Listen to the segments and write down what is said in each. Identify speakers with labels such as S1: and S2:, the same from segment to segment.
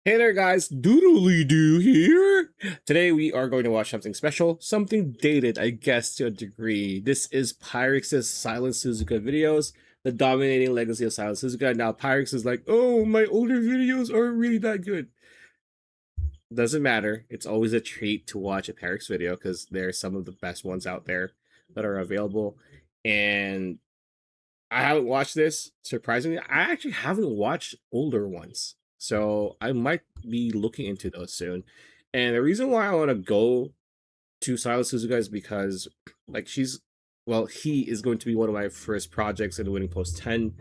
S1: Hey there guys, Doodly Doo here! Today we are going to watch something special, something dated, I guess, to a degree. This is Pyrrhix's Silent Suzuka videos, the dominating legacy of Silent Suzuka. Now Pyrrhixz is like, oh, my older videos aren't really that good. Doesn't matter, it's always a treat to watch a Pyrrhixz video because they're some of the best ones out there that are available. And I haven't watched this, surprisingly. I actually haven't watched older ones. So I might be looking into those soon. And the reason why I want to go to Silent Suzuka is because like he is going to be one of my first projects in the Winning Post 10,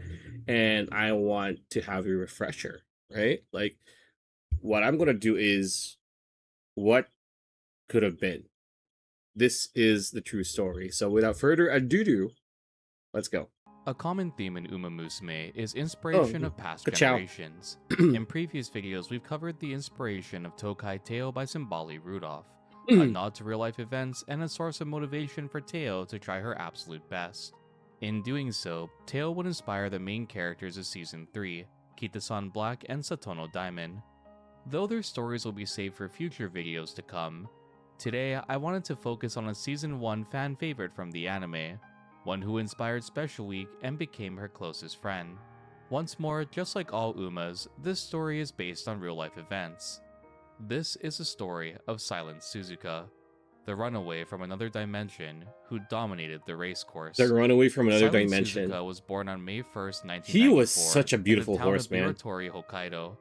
S1: and I want to have a refresher, right? Like what I'm gonna do is what could have been. This is the true story. So without further ado, let's go.
S2: A common theme in Uma Musume is
S1: Oh,
S2: inspiration of past
S1: ka-chow.
S2: generations. In previous videos, we've covered the inspiration of Tokai Teo by Simbali Rudolph, a nod to real-life events and a source of motivation for Teo to try her absolute best. In doing so, Teo would inspire the main characters of Season 3, Kita-san Black and Satono Diamond. Though their stories will be saved for future videos to come, today I wanted to focus on a Season 1 fan favorite from the anime, one who inspired Special Week and became her closest friend. Once more, just like all Umas, this story is based on real-life events. This is a story of Silent Suzuka, the runaway from another dimension who dominated the race course.
S1: The runaway from another
S2: Silent
S1: dimension.
S2: Suzuka was born on May 1st, 1994.
S1: He was such a beautiful
S2: in the town
S1: horse,
S2: of
S1: man.
S2: Biratori, Hokkaido.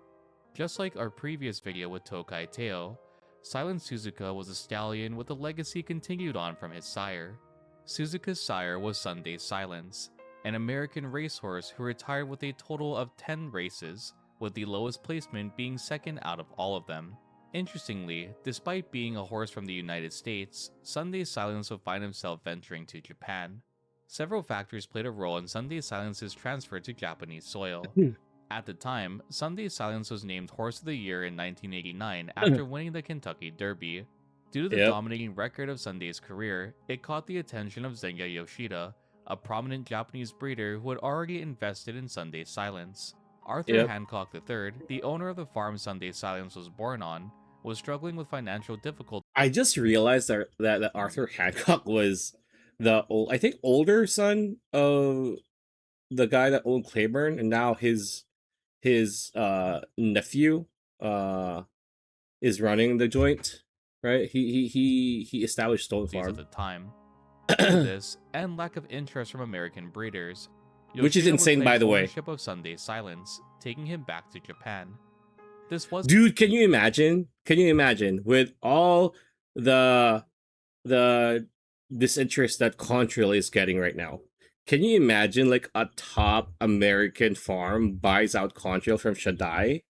S2: Just like our previous video with Tokai Teo, Silent Suzuka was a stallion with a legacy continued on from his sire. Suzuka's sire was Sunday Silence, an American racehorse who retired with a total of 10 races, with the lowest placement being second out of all of them. Interestingly, despite being a horse from the United States, Sunday Silence would find himself venturing to Japan. Several factors played a role in Sunday Silence's transfer to Japanese soil. At the time, Sunday Silence was named Horse of the Year in 1989 after winning the Kentucky Derby. Due to the dominating record of Sunday's career, it caught the attention of Zenga Yoshida, a prominent Japanese breeder who had already invested in Sunday Silence. Arthur Hancock III, the owner of the farm Sunday Silence was born on, was struggling with financial difficulties.
S1: I just realized that Arthur Hancock was the older son of the guy that owned Claiborne, and now his nephew is running the joint, right? He established Stone Farm
S2: At the time. Due to this and lack of interest from American breeders,
S1: which is
S2: Yoshida would
S1: insane,
S2: claim
S1: by the way.
S2: ownership of Sunday Silence, taking him back to Japan. This was
S1: Dude, can you imagine? Can you imagine with all the disinterest that Contrail is getting right now? Can you imagine like a top American farm buys out Contrail from Shaddai?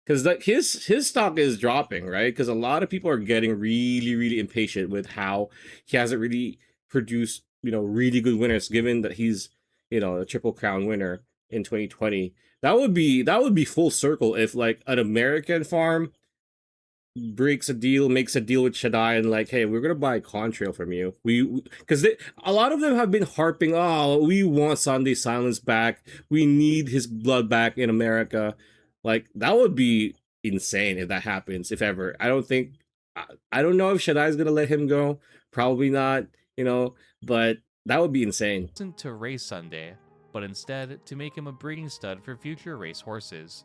S1: Because like his stock is dropping, right? Because a lot of people are getting really impatient with how he hasn't really produced really good winners. Given that he's a Triple Crown winner in 2020, that would be full circle if like an American farm makes a deal with Shaddai and like, hey, we're gonna buy Contrail from you. Because a lot of them have been harping, oh, we want Sunday Silence back. We need his blood back in America. Like that would be insane if that happens, if ever. I don't know if Shaddai's gonna let him go. Probably not, but that would be insane.
S2: Wasn't to race Sunday, but instead to make him a breeding stud for future race horses.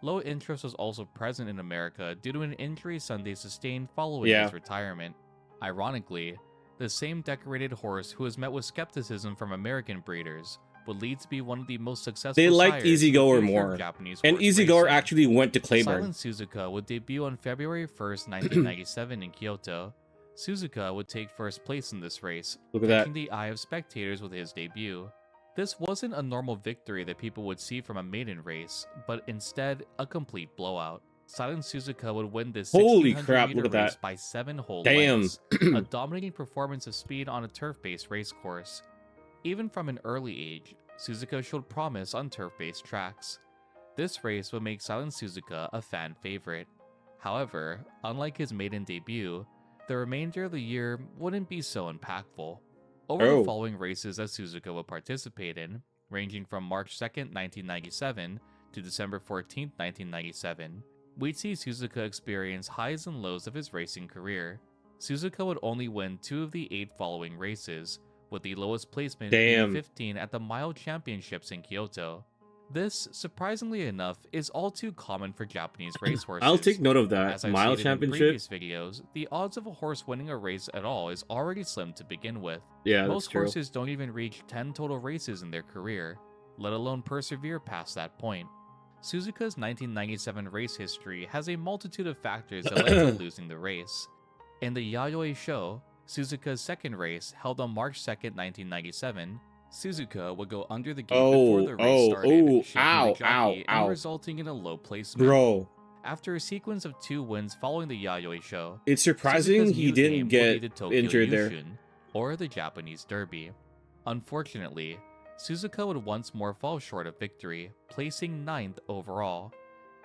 S2: Low interest was also present in America due to an injury Sunday sustained following his retirement. Ironically, the same decorated horse who has met with skepticism from American breeders would lead to be one of the most successful.
S1: They liked Easygoer more, and Easygoer actually went to Claiborne.
S2: Silent Suzuka would debut on February 1st, 1997 in Kyoto. Suzuka would take first place in this race, catching the eye of spectators with his debut. This wasn't a normal victory that people would see from a maiden race, but instead a complete blowout. Silent Suzuka would win this 1600-meter race by 7 whole lengths, a dominating performance of speed on a turf-based race course. Even from an early age, Suzuka showed promise on turf-based tracks. This race would make Silent Suzuka a fan favorite. However, unlike his maiden debut, the remainder of the year wouldn't be so impactful. Over the following races that Suzuka would participate in, ranging from March 2nd, 1997 to December 14th, 1997, we'd see Suzuka experience highs and lows of his racing career. Suzuka would only win 2 of the 8 following races, with the lowest placement being
S1: Damn.
S2: 15 at the Mile Championships in Kyoto. This, surprisingly enough, is all too common for Japanese racehorses.
S1: I'll take note of that.
S2: As I've
S1: Mile
S2: stated in
S1: championship.
S2: previous videos, the odds of a horse winning a race at all is already slim to begin with.
S1: Yeah, that's
S2: Most
S1: true.
S2: horses don't even reach 10 total races in their career, let alone persevere past that point. Suzuka's 1997 race history has a multitude of factors that led to losing the race. In the Yayoi Show, Suzuka's second race, held on March 2nd, 1997, Suzuka would go under the gate before the race started, shaking the jockey and resulting in a low placement.
S1: Bro,
S2: after a sequence of 2 wins following the Yayoi Show,
S1: it's surprising
S2: Suzuka's
S1: he
S2: new
S1: didn't
S2: name would
S1: get
S2: be the Tokyo
S1: injured there.
S2: Yushun, or the Japanese Derby. Unfortunately, Suzuka would once more fall short of victory, placing 9th overall.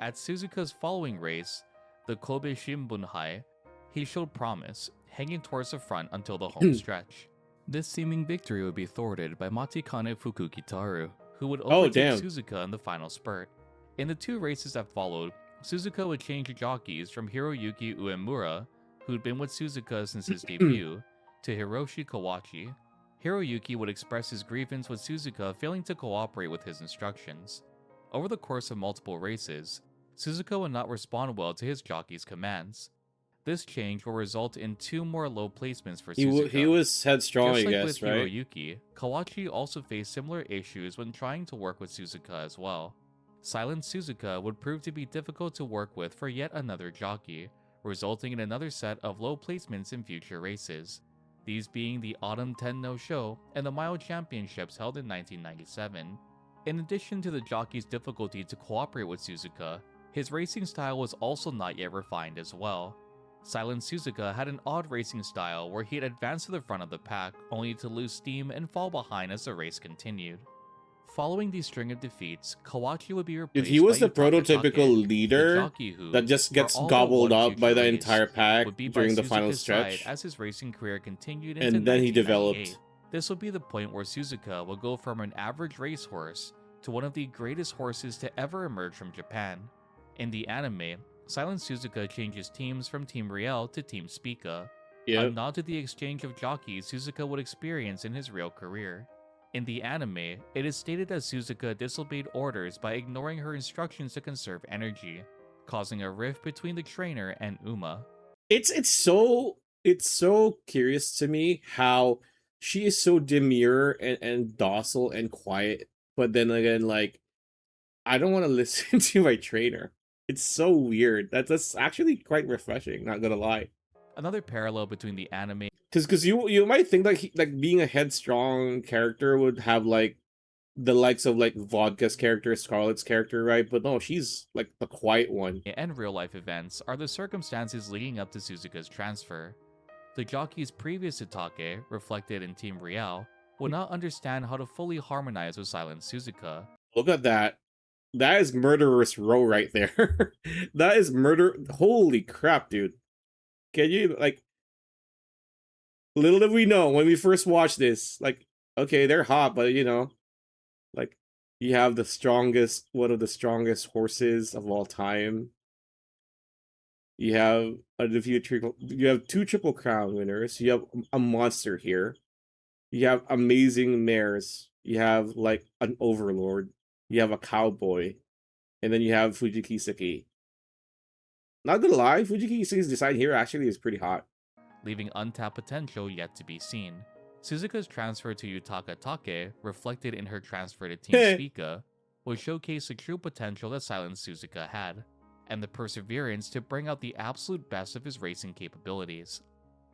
S2: At Suzuka's following race, the Kobe Shimbunhai, he showed promise, hanging towards the front until the home stretch. This seeming victory would be thwarted by Matikane Fukukitaru, who would overtake Suzuka in the final spurt. In the 2 races that followed, Suzuka would change jockeys from Hiroyuki Uemura, who'd been with Suzuka since his debut, to Hiroshi Kawachi. Hiroyuki would express his grievance with Suzuka failing to cooperate with his instructions. Over the course of multiple races, Suzuka would not respond well to his jockey's commands. This change will result in 2 more low placements for Suzuka.
S1: He was headstrong,
S2: Just like
S1: I guess,
S2: with
S1: right?
S2: Hiroyuki, Kawachi also faced similar issues when trying to work with Suzuka as well. Silent Suzuka would prove to be difficult to work with for yet another jockey, resulting in another set of low placements in future races. These being the Autumn Tenno Show and the Mile Championships held in 1997. In addition to the jockey's difficulty to cooperate with Suzuka, his racing style was also not yet refined as well. Silent Suzuka had an odd racing style where he'd advance to the front of the pack only to lose steam and fall behind as the race continued. Following the string of defeats, Kawachi would be replaced
S1: He was
S2: by
S1: the
S2: Yutaka
S1: prototypical
S2: Take,
S1: leader
S2: the jockey who,
S1: that just gets
S2: for all
S1: gobbled
S2: but one
S1: up by the
S2: future
S1: entire
S2: race,
S1: pack
S2: would be by
S1: during the final
S2: Suzuka's
S1: stretch.
S2: side as his racing career continued into
S1: And then he
S2: 1998.
S1: developed.
S2: This would be the point where Suzuka would go from an average racehorse to one of the greatest horses to ever emerge from Japan. In the anime, Silent Suzuka changes teams from Team Riel to Team Spica, a nod to the exchange of jockeys Suzuka would experience in his real career. In the anime, it is stated that Suzuka disobeyed orders by ignoring her instructions to conserve energy, causing a rift between the trainer and Uma.
S1: It's so curious to me how she is so demure and docile and quiet, but then again, like, I don't want to listen to my trainer. It's so weird. That's actually quite refreshing, not gonna lie.
S2: Another parallel between the anime
S1: Because you might think like being a headstrong character would have like the likes of like Vodka's character, Scarlett's character, right? But no, she's like the quiet one.
S2: and real-life events are the circumstances leading up to Suzuka's transfer. The jockey's previous Itake, reflected in Team Riel, would not understand how to fully harmonize with Silent Suzuka.
S1: Look at that. That is murderous row right there. That is murder. Holy crap, dude. Can you, like, little did we know when we first watched this, like, okay, they're hot, but you know, like, you have the strongest, one of the strongest horses of all time. You have you have 2 Triple Crown winners. You have a monster here. You have amazing mares. You have like an overlord. You have a cowboy, and then you have Fujikiseki. Not gonna lie, Fujikiseki's design here actually is pretty hot,
S2: leaving untapped potential yet to be seen. Suzuka's transfer to Yutaka Take, reflected in her transfer to Team Spica, would showcase the true potential that Silent Suzuka had, and the perseverance to bring out the absolute best of his racing capabilities.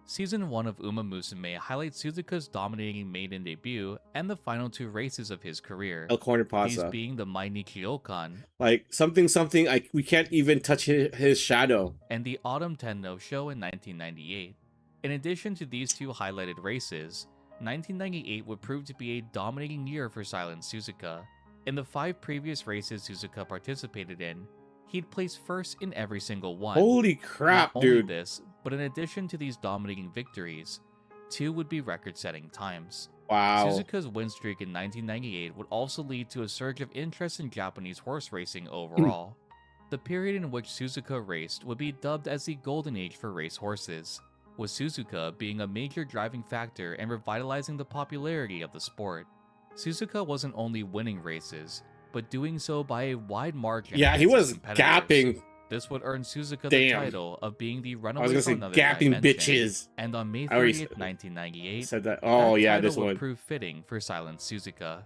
S2: Season 1 of Uma Musume highlights Suzuka's dominating maiden debut and the final 2 races of his career,
S1: El Corner
S2: these
S1: Pasa.
S2: being the Mainichi Okan,
S1: Like, something, we can't even touch his shadow.
S2: and the Autumn Tenno Show in 1998. In addition to these 2 highlighted races, 1998 would prove to be a dominating year for Silent Suzuka. In the 5 previous races Suzuka participated in, he'd placed first in every single one.
S1: Holy crap,
S2: Not
S1: dude.
S2: only this, but in addition to these dominating victories, 2 would be record-setting times.
S1: Wow.
S2: Suzuka's win streak in 1998 would also lead to a surge of interest in Japanese horse racing overall. The period in which Suzuka raced would be dubbed as the golden age for race horses, with Suzuka being a major driving factor in revitalizing the popularity of the sport. Suzuka wasn't only winning races, but doing so by a wide margin
S1: Yeah, he
S2: against his
S1: was
S2: competitors.
S1: gapping.
S2: This would earn Suzuka the
S1: Damn.
S2: title of being the
S1: I was
S2: runaway
S1: gonna
S2: for
S1: say
S2: another
S1: gapping
S2: dimension.
S1: bitches.
S2: And on May
S1: I already
S2: 30th, 1998,
S1: said that. Oh
S2: that
S1: yeah,
S2: title
S1: this
S2: would
S1: one.
S2: prove fitting for Silent Suzuka.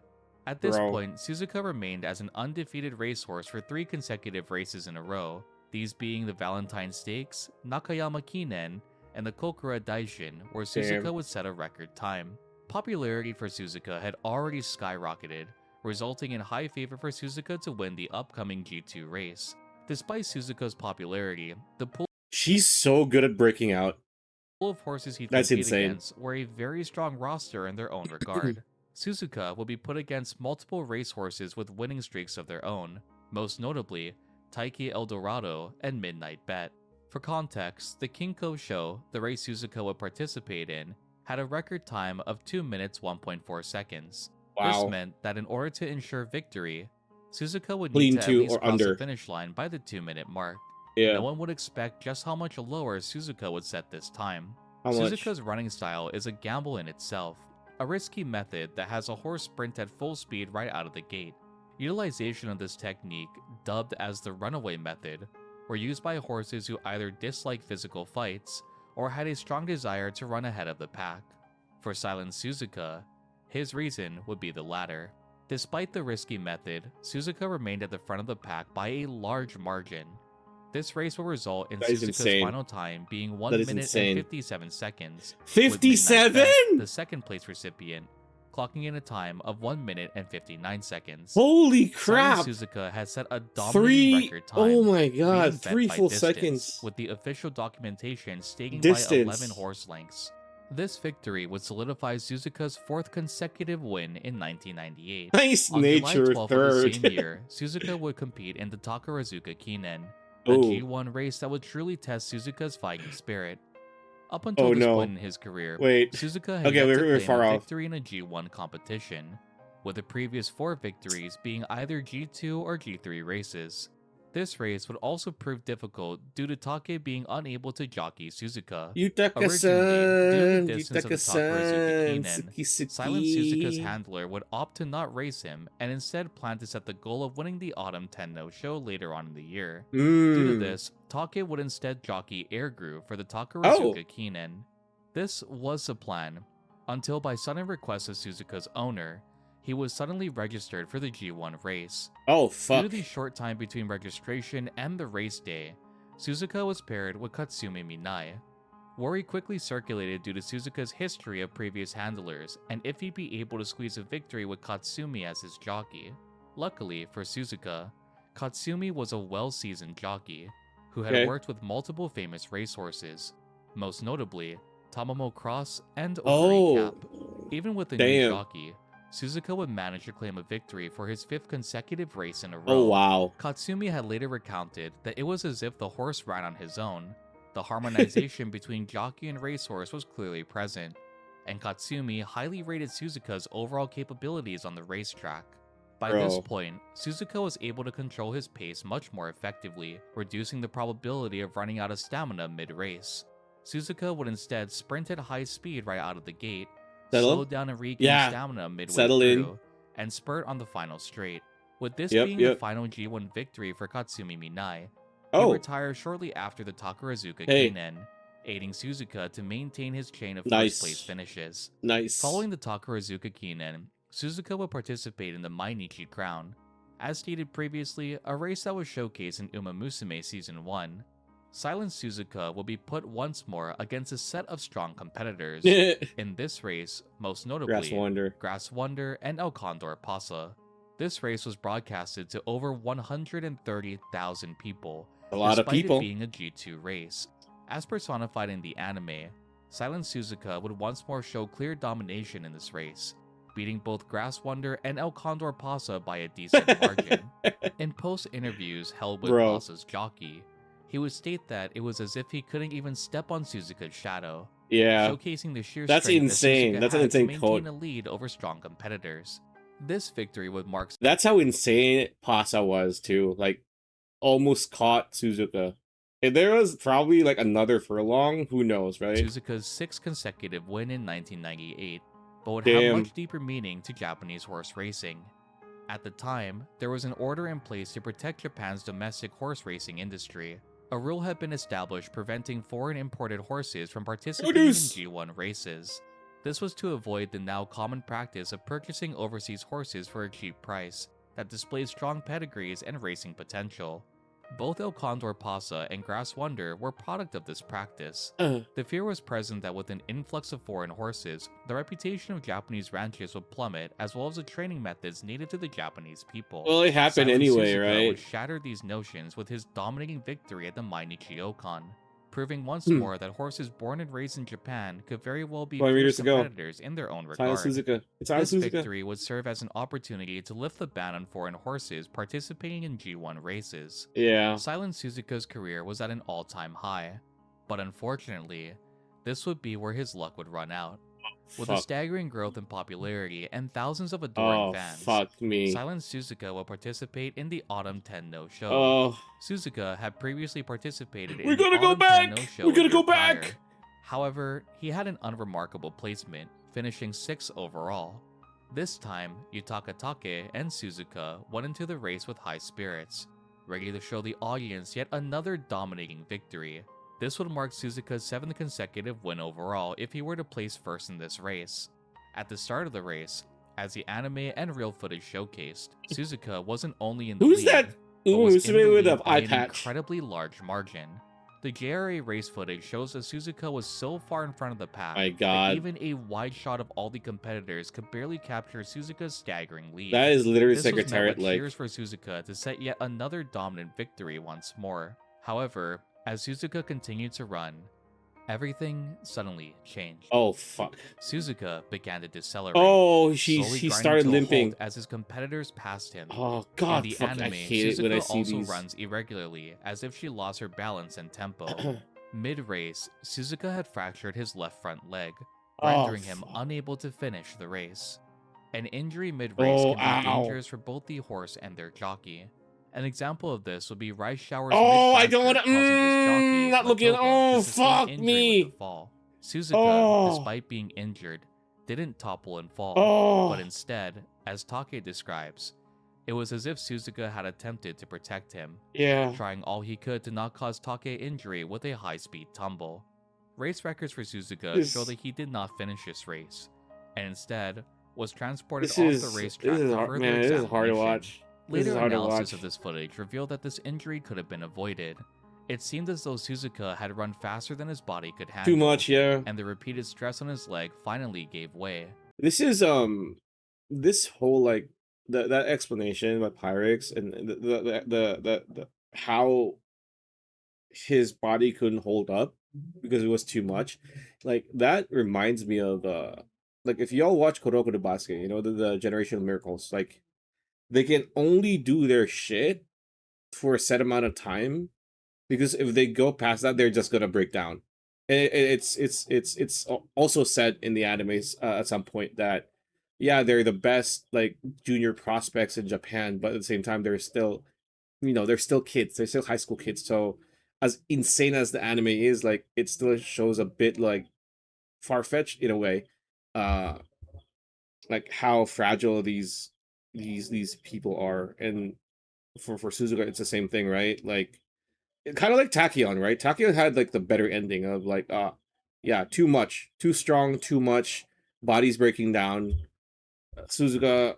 S2: At this
S1: Bro.
S2: point, Suzuka remained as an undefeated racehorse for 3 consecutive races in a row, these being the Valentine Stakes, Nakayama Kinen, and the Kokura Daishin, where Suzuka
S1: Damn.
S2: would set a record time. Popularity for Suzuka had already skyrocketed, resulting in high favor for Suzuka to win the upcoming G2 race. Despite Suzuka's popularity, the pool
S1: She's so good at breaking out.
S2: of horses he'd
S1: That's
S2: compete
S1: insane.
S2: against were a very strong roster in their own regard. Suzuka would be put against multiple racehorses with winning streaks of their own, most notably Taiki Eldorado and Midnight Bet. For context, the Kinko show, the race Suzuka would participate in, had a record time of 2 minutes 1.4 seconds.
S1: Wow.
S2: This meant that in order to ensure victory, Suzuka would
S1: Clean
S2: need to at
S1: to
S2: least
S1: or
S2: cross
S1: under.
S2: the finish line by the 2-minute mark.
S1: Yeah.
S2: No one would expect just how much lower Suzuka would set this time.
S1: How much?
S2: Suzuka's running style is a gamble in itself, a risky method that has a horse sprint at full speed right out of the gate. Utilization of this technique, dubbed as the runaway method, were used by horses who either disliked physical fights or had a strong desire to run ahead of the pack. For Silent Suzuka, his reason would be the latter. Despite the risky method, Suzuka remained at the front of the pack by a large margin. This race will result in
S1: That is
S2: Suzuka's
S1: insane.
S2: final time being 1
S1: That is
S2: minute
S1: insane.
S2: and 57 seconds. with
S1: 57?
S2: Midnight Bet, the second place recipient, clocking in a time of 1 minute and 59 seconds.
S1: Holy
S2: Silent
S1: crap!
S2: Suzuka has set a dominating
S1: Three.
S2: record time.
S1: Oh my
S2: beating
S1: god!
S2: Bet
S1: 3
S2: by
S1: full
S2: distance,
S1: seconds.
S2: with the official documentation stating
S1: Distance.
S2: by 11 horse lengths. This victory would solidify Suzuka's 4th consecutive win in 1998.
S1: Nice
S2: On
S1: nature
S2: July 12th of the
S1: third.
S2: same year, Suzuka would compete in the Takarazuka Kinen, a
S1: Oh.
S2: G1 race that would truly test Suzuka's fighting spirit. Up until
S1: Oh,
S2: this
S1: no.
S2: point in his career,
S1: Wait.
S2: Suzuka had
S1: Okay,
S2: yet
S1: we're
S2: to claim
S1: far
S2: a
S1: off.
S2: victory in a G1 competition, with the previous 4 victories being either G2 or G3 races. This race would also prove difficult due to Take being unable to jockey Suzuka.
S1: Yutaka-san,
S2: Originally, due to the distance of the
S1: Yutaka-san,
S2: Takarazuka
S1: Suki-suki.
S2: Silent Suzuka's handler would opt to not race him and instead plan to set the goal of winning the Autumn Tenno show later on in the year. Due to this, Take would instead jockey Airgrew for the Takarazuka Kinen. This was the plan, until by sudden request of Suzuka's owner, he was suddenly registered for the G1 race.
S1: Oh,
S2: Due
S1: fuck.
S2: to the short time between registration and the race day, Suzuka was paired with Katsumi Minai. Worry quickly circulated due to Suzuka's history of previous handlers and if he'd be able to squeeze a victory with Katsumi as his jockey. Luckily for Suzuka, Katsumi was a well-seasoned jockey who had
S1: Okay.
S2: worked with multiple famous racehorses, most notably Tamamo Cross and
S1: Oh.
S2: Ori Cap. Even with the new
S1: Damn.
S2: jockey, Suzuka would manage to claim a victory for his 5th consecutive race in a row.
S1: Oh, wow.
S2: Katsumi had later recounted that it was as if the horse ran on his own. The harmonization between jockey and racehorse was clearly present, and Katsumi highly rated Suzuka's overall capabilities on the racetrack. By this
S1: Bro.
S2: point, Suzuka was able to control his pace much more effectively, reducing the probability of running out of stamina mid-race. Suzuka would instead sprint at high speed right out of the gate,
S1: Settle?
S2: slow down and regain
S1: Yeah.
S2: stamina midway
S1: Settle in.
S2: through, and spurt on the final straight. With this
S1: Yep,
S2: being
S1: yep.
S2: the final G1 victory for Katsumi Minai, he
S1: Oh,
S2: retired shortly after the Takarazuka
S1: Hey.
S2: Kinen, aiding Suzuka to maintain his chain of
S1: Nice.
S2: first-place finishes.
S1: nice.
S2: Following the Takarazuka Kinen, Suzuka would participate in the Mainichi Crown. As stated previously, a race that was showcased in Uma Musume Season 1, Silent Suzuka will be put once more against a set of strong competitors. In this race, most notably,
S1: Grass Wonder.
S2: Grass Wonder and El Condor Pasa. This race was broadcasted to over 130,000 people,
S1: A lot of
S2: despite
S1: people.
S2: it being a G2 race. As personified in the anime, Silent Suzuka would once more show clear domination in this race, beating both Grass Wonder and El Condor Pasa by a decent margin. In post-interviews held with
S1: Bro.
S2: Pasa's jockey, he would state that it was as if he couldn't even step on Suzuka's shadow,
S1: Yeah.
S2: showcasing the sheer
S1: That's
S2: strength
S1: insane.
S2: That Suzuka
S1: That's an
S2: had
S1: insane
S2: to
S1: quote.
S2: maintain a lead over strong competitors. This victory would mark
S1: That's how insane Pasa was, too. Like, almost caught Suzuka. If there was probably like another furlong, who knows, right?
S2: Suzuka's sixth consecutive win in 1998, but would have
S1: Damn.
S2: much deeper meaning to Japanese horse racing. At the time, there was an order in place to protect Japan's domestic horse racing industry. A rule had been established preventing foreign imported horses from participating in G1 races. This was to avoid the now common practice of purchasing overseas horses for a cheap price that displayed strong pedigrees and racing potential. Both El Condor Pasa and Grass Wonder were product of this practice. The fear was present that with an influx of foreign horses, the reputation of Japanese ranches would plummet, as well as the training methods needed to the Japanese people.
S1: Well, it happened
S2: Silent
S1: anyway,
S2: Suzuka
S1: right?
S2: would shatter these notions with his dominating victory at the Mainichi Okan, proving once more that horses born and raised in Japan could very well be
S1: 20
S2: fierce
S1: meters to go.
S2: competitors in their own
S1: Silent
S2: regard.
S1: Suzuka. It's Silent
S2: This
S1: Suzuka.
S2: victory would serve as an opportunity to lift the ban on foreign horses participating in G1 races.
S1: Yeah.
S2: Silent Suzuka's career was at an all-time high, but unfortunately, this would be where his luck would run out. With a staggering growth in popularity and thousands of adoring fans, Silent Suzuka will participate in the Autumn 10 No Show. Suzuka had previously participated in the Autumn 10 No Show.
S1: We're gonna go back!
S2: However, he had an unremarkable placement, finishing 6th overall. This time, Yutaka Take and Suzuka went into the race with high spirits, ready to show the audience yet another dominating victory. This would mark Suzuka's 7th consecutive win overall if he were to place first in this race. At the start of the race, as the anime and real footage showcased, Suzuka wasn't only in the lead, but was in the lead by an incredibly large margin. The JRA race footage shows that Suzuka was so far in front of the pack that even a wide shot of all the competitors could barely capture Suzuka's staggering lead.
S1: That is literally
S2: this
S1: Secretariat
S2: was met with cheers for Suzuka to set yet another dominant victory once more. However, as Suzuka continued to run, everything suddenly changed.
S1: Oh fuck.
S2: Suzuka began to decelerate.
S1: Oh, he started limping
S2: as his competitors passed him.
S1: Oh god,
S2: in the
S1: fuck,
S2: anime,
S1: I hate
S2: Suzuka
S1: it when I see
S2: also
S1: these.
S2: runs irregularly, as if she lost her balance and tempo. Mid-race, Suzuka had fractured his left front leg, rendering him unable to finish the race. An injury mid-race can be dangerous for both the horse and their jockey. An example of this would be Rice Shower's
S1: I don't want
S2: to.
S1: not looking. Oh, fuck me.
S2: Suzuka, despite being injured, didn't topple and fall, but instead, as Take describes, it was as if Suzuka had attempted to protect him, trying all he could to not cause Take injury with a high-speed tumble. Race records for Suzuka show that he did not finish this race, and instead was transported off the racetrack for further examination.
S1: This is hard to watch.
S2: Later analysis of this footage revealed that this injury could have been avoided. It seemed as though Suzuka had run faster than his body could handle.
S1: Too much,
S2: and the repeated stress on his leg finally gave way.
S1: This is this whole like that explanation by Pyrrhixz and the how his body couldn't hold up because it was too much. Like that reminds me of like if y'all watch Kuroko no Basuke, you know, the Generational Miracles, like they can only do their shit for a set amount of time because if they go past that, they're just gonna break down. And it's also said in the animes at some point that yeah, they're the best like junior prospects in Japan, but at the same time they're still, you know, they're still kids, they're still high school kids. So as insane as the anime is, like it still shows a bit like far-fetched in a way, like how fragile these people are. And for Suzuka it's the same thing, right? Like kind of like Tachyon, right? Tachyon had like the better ending of like yeah, too much, too strong, too much, body's breaking down. Suzuka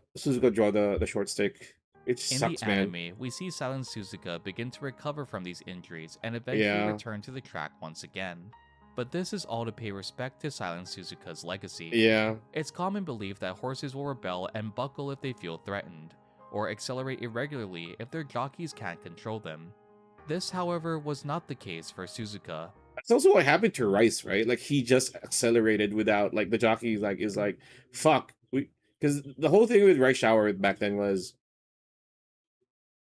S1: draw the short stick. It sucks,
S2: in the anime, we see Silent Suzuka begin to recover from these injuries and eventually return to the track once again. But this is all to pay respect to Silent Suzuka's legacy.
S1: Yeah.
S2: It's common belief that horses will rebel and buckle if they feel threatened, or accelerate irregularly if their jockeys can't control them. This, however, was not the case for Suzuka.
S1: That's also what happened to Rice, right? Like he just accelerated without like the jockey like is like fuck, we, because the whole thing with Rice Shower back then was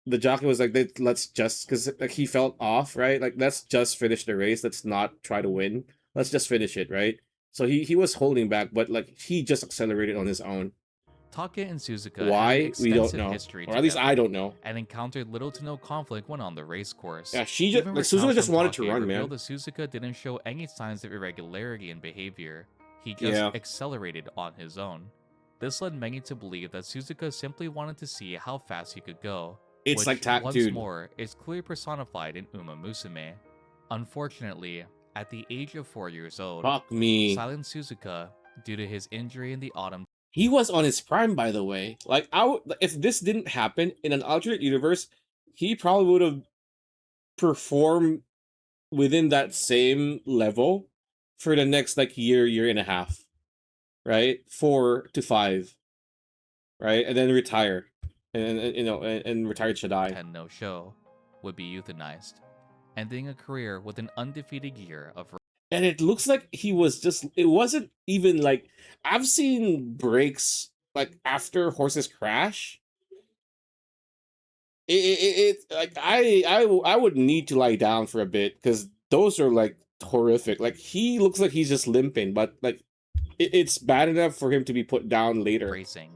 S1: the jockey was like, let's just, because like he felt off, right? Like let's just finish the race. Let's not try to win. Let's just finish it, right? So he was holding back, but like he just accelerated on his own.
S2: Take and Suzuka had an
S1: Why? We don't
S2: extensive
S1: know.
S2: history
S1: Or at least
S2: together
S1: I don't know.
S2: and encountered little to no conflict when on the race course.
S1: Yeah, she
S2: Even
S1: just Suzuka
S2: recounts
S1: just
S2: from
S1: wanted to
S2: Take
S1: run,
S2: revealed
S1: man.
S2: that Suzuka didn't show any signs of irregularity in behavior. He just
S1: Yeah.
S2: accelerated on his own. This led many to believe that Suzuka simply wanted to see how fast he could go,
S1: It's
S2: which,
S1: like
S2: once
S1: dude.
S2: more, is clearly personified in Uma Musume. Unfortunately, at the age of 4 years old,
S1: Fuck me.
S2: Silent Suzuka, due to his injury in the autumn,
S1: He was on his prime, by the way. Like, if this didn't happen in an alternate universe, he probably would have performed within that same level for the next like year and a half, right? 4 to 5, right? And then retire, and you know, and retired Shaddai.
S2: no show, would be euthanized, ending a career with an undefeated year of
S1: And it looks like he was just. It wasn't even like I've seen breaks like after horses crash. Like I would need to lie down for a bit because those are like horrific. Like he looks like he's just limping, but like it's bad enough for him to be put down later.
S2: racing.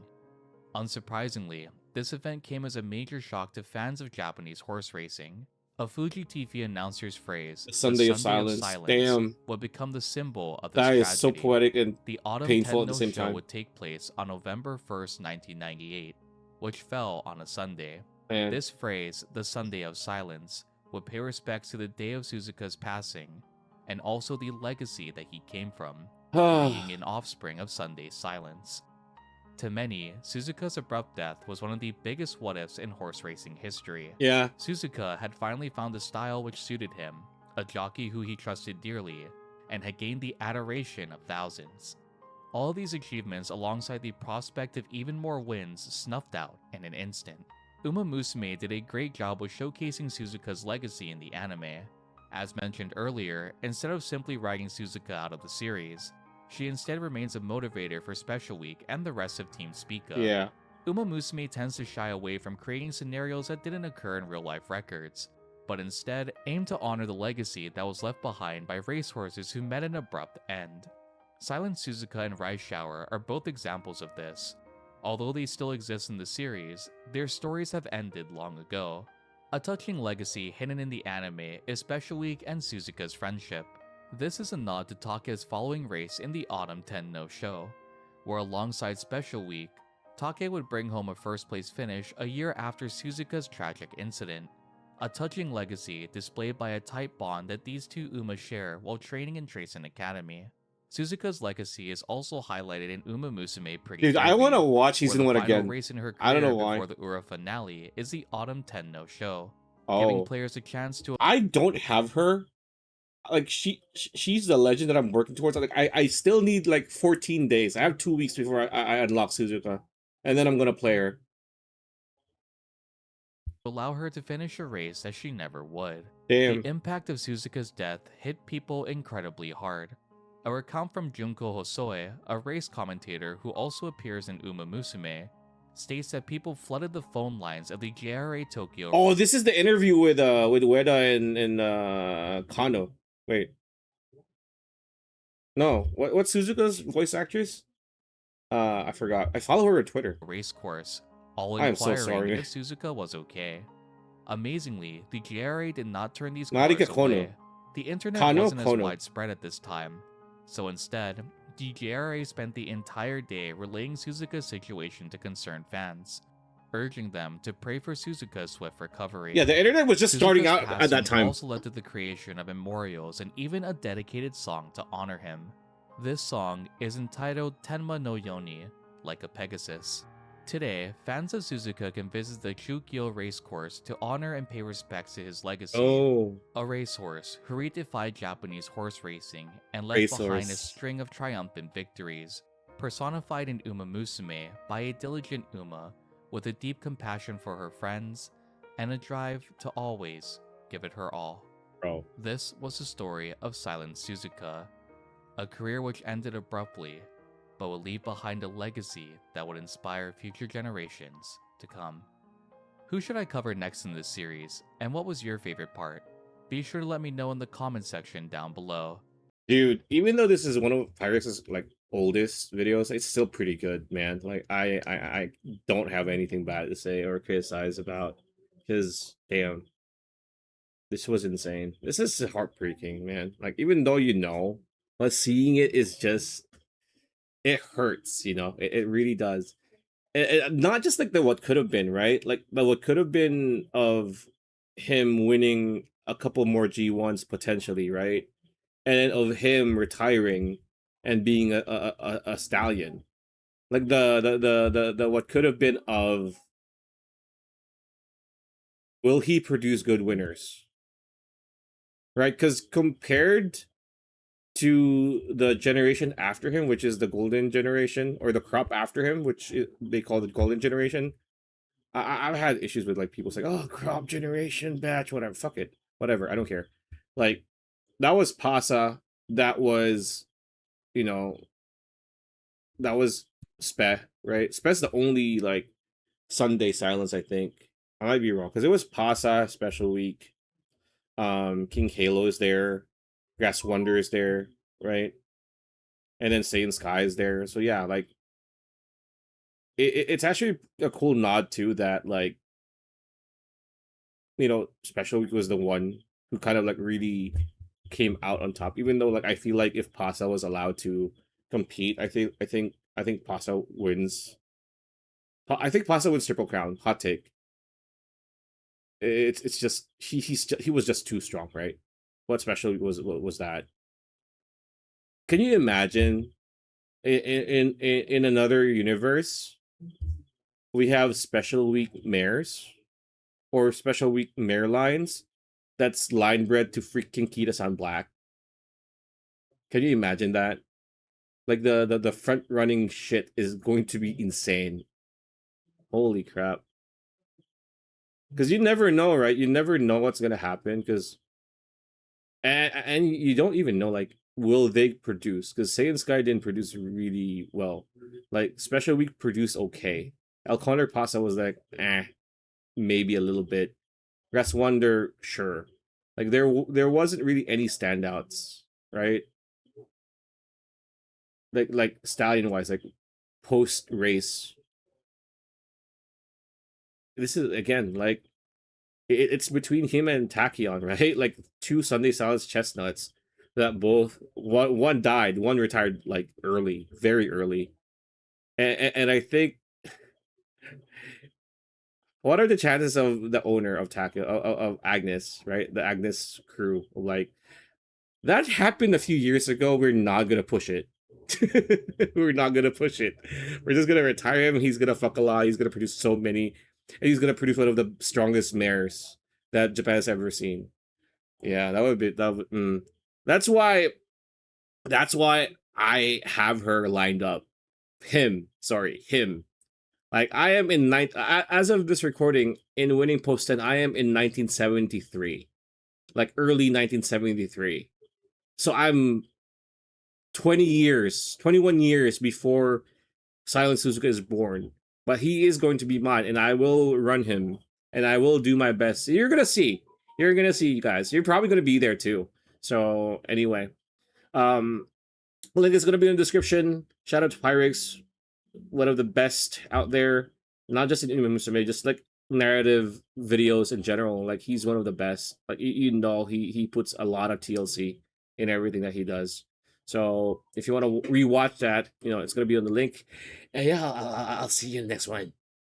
S2: Unsurprisingly, this event came as a major shock to fans of Japanese horse racing. A Fuji TV announcer's phrase,
S1: The Sunday of Silence. Damn,
S2: would become the symbol of this
S1: that is
S2: tragedy.
S1: so poetic and
S2: The Autumn
S1: painful at the
S2: Tenno
S1: same
S2: show
S1: time.
S2: would take place on November 1st, 1998, which fell on a Sunday.
S1: Man.
S2: This phrase, the Sunday of Silence, would pay respects to the day of Suzuka's passing, and also the legacy that he came from, being an offspring of Sunday silence. To many, Suzuka's abrupt death was one of the biggest what-ifs in horse racing history.
S1: Yeah.
S2: Suzuka had finally found a style which suited him, a jockey who he trusted dearly, and had gained the adoration of thousands. All these achievements alongside the prospect of even more wins snuffed out in an instant. Uma Musume did a great job with showcasing Suzuka's legacy in the anime. As mentioned earlier, instead of simply writing Suzuka out of the series, she instead remains a motivator for Special Week and the rest of Team Spica.
S1: Yeah.
S2: Uma Musume tends to shy away from creating scenarios that didn't occur in real-life records, but instead aim to honor the legacy that was left behind by racehorses who met an abrupt end. Silent Suzuka and Rice Shower are both examples of this. Although they still exist in the series, their stories have ended long ago. A touching legacy hidden in the anime is Special Week and Suzuka's friendship. This is a nod to Take's following race in the Autumn Tenno show, where alongside Special Week, Take would bring home a first-place finish a year after Suzuka's tragic incident. A touching legacy displayed by a tight bond that these two Uma share while training in Tracen Academy. Suzuka's legacy is also highlighted in Uma Musume Pretty
S1: Dude, I
S2: Derby,
S1: want to watch
S2: where
S1: season
S2: the
S1: 1
S2: final
S1: again.
S2: race in her
S1: I don't
S2: career
S1: know why.
S2: before the Ura finale is the Autumn Tenno show,
S1: Oh.
S2: giving players a chance to
S1: I don't have her. Like she's the legend that I'm working towards. Like I still need like 14 days. I have 2 weeks before I unlock Suzuka, and then I'm gonna play her.
S2: allow her to finish a race that she never would.
S1: Damn.
S2: The impact of Suzuka's death hit people incredibly hard. A recount from Junko Hosoe, a race commentator who also appears in Uma Musume, states that people flooded the phone lines of the JRA Tokyo.
S1: Oh, this is the interview with Ueda and Kano. Wait. No, what's Suzuka's voice actress? I forgot. I follow her on Twitter.
S2: Race course, all
S1: I am so
S2: inquiring
S1: sorry.
S2: if Suzuka was okay. Amazingly, the JRA did not turn these
S1: Narika
S2: callers
S1: Kono.
S2: away. The internet
S1: Kano
S2: wasn't as
S1: Kono.
S2: widespread at this time, so instead, the JRA spent the entire day relaying Suzuka's situation to concerned fans, urging them to pray for Suzuka's swift recovery.
S1: Yeah, the internet was just starting
S2: Suzuka's
S1: out at that
S2: passing
S1: time.
S2: also led to the creation of memorials and even a dedicated song to honor him. This song is entitled Tenma no Yoni, like a Pegasus. Today, fans of Suzuka can visit the Chukyo racecourse to honor and pay respects to his legacy.
S1: Oh,
S2: A racehorse who redefined Japanese horse racing and left behind a
S1: Racehorse.
S2: string of triumphant victories, personified in Uma Musume by a diligent Uma with a deep compassion for her friends and a drive to always give it her all.
S1: bro.
S2: This was the story of Silent Suzuka, a career which ended abruptly, but would leave behind a legacy that would inspire future generations to come. Who should I cover next in this series, and what was your favorite part? Be sure to let me know in the comment section down below.
S1: Dude, even though this is one of Pyrrhix's like oldest videos, it's still pretty good, man. Like I don't have anything bad to say or criticize about, because damn, this was insane. This is heartbreaking, man. Like even though you know, but seeing it is just, it hurts. It really does. Not just like the what could have been, right? Like the what could have been of him winning a couple more G1s potentially, right? And then of him retiring and being a stallion. Like the what could have been of, will he produce good winners? Right? Because compared to the generation after him, which is the golden generation, or the crop after him, which they call the golden generation, I've had issues with like people saying, "Oh, crop generation batch, whatever." Fuck it, whatever. I don't care. Like that was Pasa. That was, you know, that was Spe. Right? Spe's the only like Sunday silence. I think I might be wrong because it was Pasa Special Week. King Halo is there. Grass Wonder is there. Right? And then Satan Sky is there. So yeah, like it's actually a cool nod too that like, Special Week was the one who kind of like really came out on top. Even though like I feel like if Pasa was allowed to compete, I think Pasa wins. I think Pasa wins Triple Crown. Hot take. It's just he was just too strong, right? What Special Week was that? Can you imagine in another universe we have Special Week mares or Special Week mare lines that's line bred to freaking Kita-san Black? Can you imagine that? Like the front running shit is going to be insane. Holy crap. Because you never know, right? You never know what's gonna happen, because and you don't even know, like, will they produce? Because Saiyan Sky didn't produce really well. Like Special Week produced okay. El Condor Pasa was like, maybe a little bit. Rest Wonder, sure. Like there wasn't really any standouts, right? Like stallion wise, like post race. This is again like it's between him and Tachyon, right? Like two Sunday Silence chestnuts that both, one died, one retired like early, very early, and I think, what are the chances of the owner of Tachyon, of Agnes, right? The Agnes crew, like that happened a few years ago. We're not gonna push it. We're not gonna push it. We're just gonna retire him. He's gonna fuck a lot. He's gonna produce so many, and he's gonna produce one of the strongest mares that Japan has ever seen. Yeah, that would be that. That's why. That's why I have her lined up. Him. Like I am in as of this recording in winning post 10. I am in 1973, like early 1973. So I'm 20 years, 21 years before Silent Suzuka is born. But he is going to be mine, and I will run him, and I will do my best. You're gonna see. You're gonna see, you guys. You're probably gonna be there too. So anyway, um, link is gonna be in the description. Shout out to Pyrrhixz, one of the best out there. Not just in Anime Musume, just like narrative videos in general. Like he's one of the best. Like he puts a lot of TLC in everything that he does. So if you want to rewatch that, it's gonna be on the link. And yeah, I'll see you in the next one.